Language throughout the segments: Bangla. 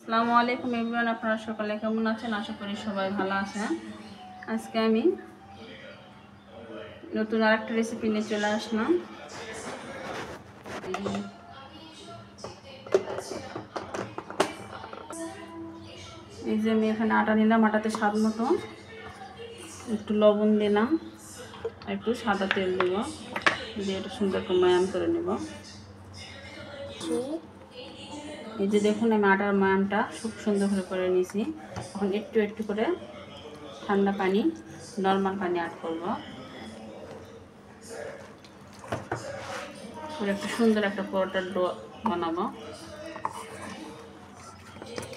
আসসালামু আলাইকুম এভরিওয়ান, আপনারা সকলে কেমন আছেন? আশা করি সবাই ভালো আছেন। আজকে আমি নতুন আরেকটা রেসিপি নিয়ে চলে আসলাম। এই যে আমি এখানে আটা নিলাম, আটাতে স্বাদ মতো একটু লবণ দিলাম আর একটু সাদা তেল দেব, দিয়ে এটা সুন্দর করে ময়াম করে নেব। এই যে দেখুন, আমি আটার ময়ামটা খুব সুন্দর করে নিয়েছি। এখন একটু একটু করে ঠান্ডা পানি, নর্মাল পানি অ্যাড করব, করে একটা সুন্দর একটা পরোটার ডো বানাবো।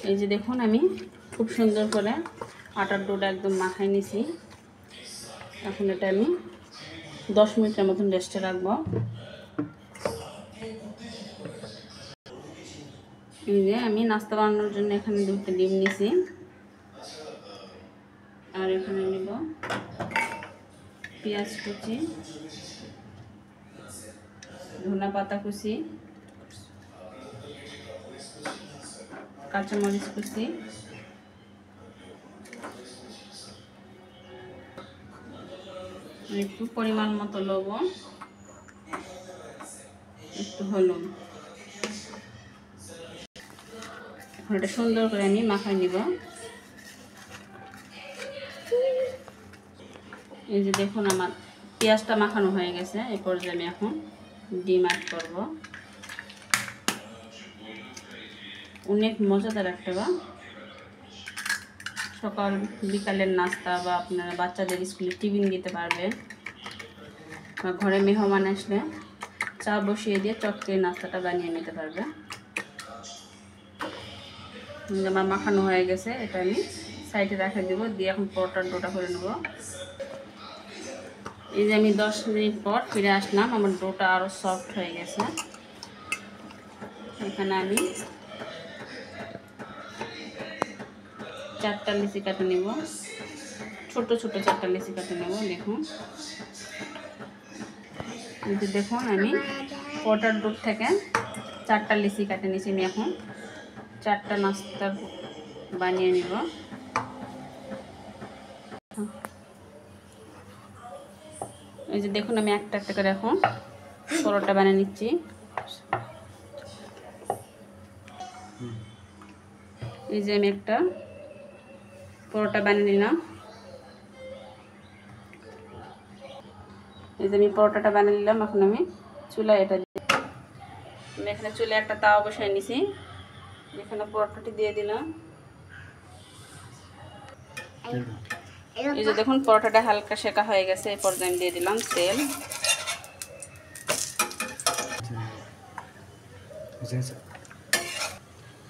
এই যে দেখুন, আমি খুব সুন্দর করে আটার ডোটা একদম মাখাই নিয়েছি। এখন এটা আমি 10 মিনিটের মতন রেস্টে রাখবো। এই যে আমি নাস্তা বানানোর জন্য এখানে 2টা ডিম নিয়েছি, আর এখানে নিব পেঁয়াজ কুচি, ধনে পাতা কুচি, কাঁচামরিচ কুচি, একটু পরিমাণ মতো লবণ, একটু হলুদ। এখন এটা সুন্দর করে আমি মাখাই নিব। এই যে দেখুন, আমার পেঁয়াজটা মাখানো হয়ে গেছে। এই পর্যায়ে আমি এখন ডিম অ্যাড করব। অনেক মজাদার একটা সকাল বিকালের নাস্তা, বা আপনারা বাচ্চাদের স্কুলে টিফিন দিতে পারবেন, বা ঘরে মেহমান আসলে চা বসিয়ে দিয়ে চটকে নাস্তাটা বানিয়ে নিতে পারবে। আমার মাখানো হয়ে গেছে, এটা আমি সাইডে রেখে দেবো, দিয়ে এখন পরোটার ডোটা করে নেব। এই যে আমি 10 মিনিট পর ফিরে আসলাম, আমার ডোটা আরও সফট হয়ে গেছে। এখানে আমি 4টা লিচি কাটে নেব, ছোট ছোট 4টা লিচি কাটে নেব। দেখুন, এই যে দেখুন, আমি পরোটার ডো থেকে 4টা লিচি কাটে নিয়েছি। আমি এখন 4টা নাস্তা বানিয়ে নিব। এই যে দেখুন, আমি একটা একটা করে এখন পরোটা বানিয়ে নিচ্ছি। এই যে আমি একটা পরোটা বানিয়ে নিলাম। এই যে আমি পরোটাটা বানিয়ে নিলাম। এখন আমি চুলায় আমি এখানে চুলে একটা তাওয়া বসাই নিছি, এখানে পরোটাটি দিয়ে দিলাম। এই যে দেখুন, পরোটাটা হালকা সেকা হয়ে গেছে। এই পর্যায়ে আমি দিয়ে দিলাম তেল।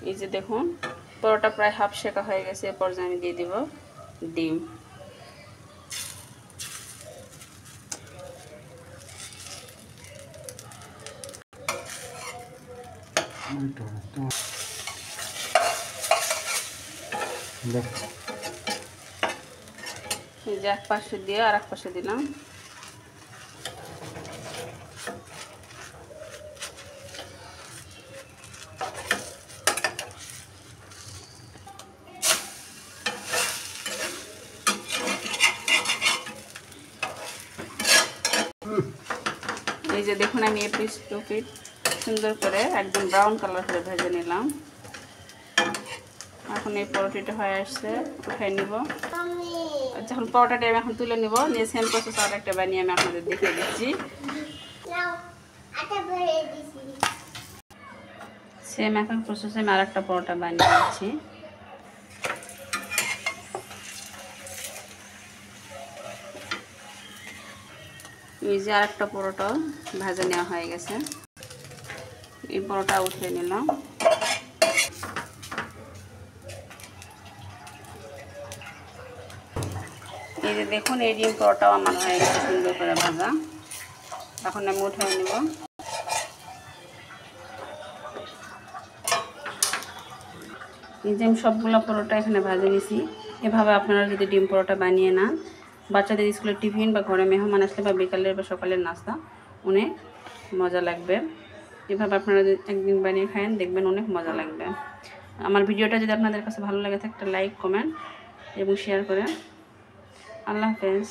এই যে দেখুন, পরোটা প্রায় হাফ সেকা হয়ে গেছে। এই পর্যায়ে আমি দিয়ে দিব ডিম। এই যে এক পাশে দিয়ে আর এক পাশে দিলাম। এই যে দেখুন, আমি এই পিস টু পিস সুন্দর করে একদম ব্রাউন কালার করে ভেজে নিলাম। এখন এই পরোটাটা হয়ে আসছে, উঠাই নিব। যখন পরোটাটা আমি এখন তুলে নিব, নিয়ে সেম প্রসেস আর একটা বানিয়ে আমি আপনাদের দেখিয়ে দিচ্ছি। সেম এখন প্রসেসে আমি আর একটা পরোটা বানিয়ে দিচ্ছি। এই যে আর একটা পরোটা ভাজা নেওয়া হয়ে গেছে, এই পরোটা উঠিয়ে নিলাম। এই যে দেখুন, এই ডিম পরোটাও আমার হয়ে গেছে সুন্দর করে ভাজা। এখন আমি উঠিয়ে নেব। এই যে আমি সবগুলো পরোটা এখানে ভাজে নিয়েছি। এভাবে আপনারা যদি ডিম পরোটা বানিয়ে নেন, বাচ্চাদের স্কুলের টিফিন বা ঘরে মেহমান আসলে বা বিকালের বা সকালের নাস্তা অনেক মজা লাগবে। এভাবে আপনারা একদিন বানিয়ে খায়েন, দেখবেন অনেক মজা লাগবে। আমার ভিডিওটা যদি আপনাদের কাছে ভালো লাগে থাকে একটা লাইক কমেন্ট এবং শেয়ার করেন। আল্লাহ হাফেজ।